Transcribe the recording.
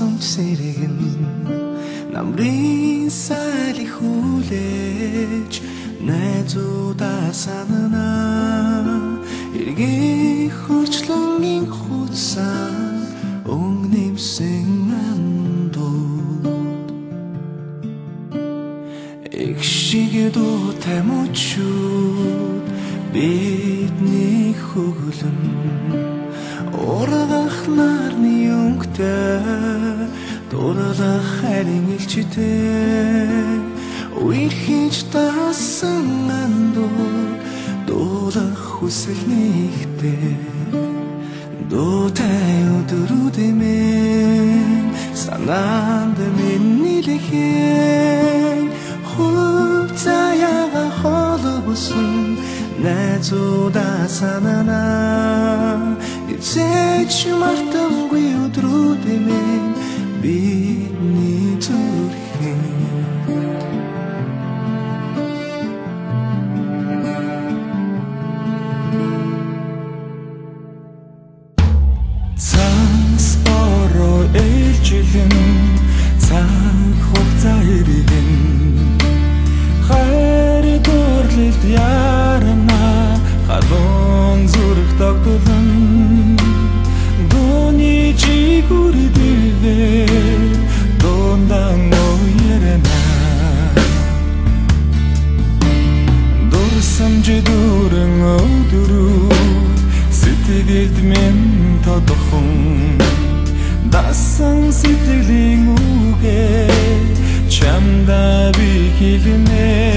хоосон сэргэн намрын сайлыг хүлээж найзуудаа санана эргээ хөрчлөнгийн хутсан өнгнэмсэн андууд экшиг дуутай мөчүүд бидний хөвлөн ургах нарны өнгөтэй дурлах харин илчтэй үерхэж тасан андууд дуулах хүсэл нэгтэй дуутай өдрүүдэмэн санаанд миний лэхэн хувцаяга холбосон найзуудаа санана эцэж мартамгүй өдрүүдэмэн бидний зүрхэн цаас бороо ээлжилэн цаг хугацаа иргэн хайр дурлалд ярана халуун зүрх тогтолон дууны жигүр дивэ дондан оярана дурсамж дуран өдрөө сэтгэлд мен тодохон дасан сэтгэлийн үгээ чамда би хэлнэ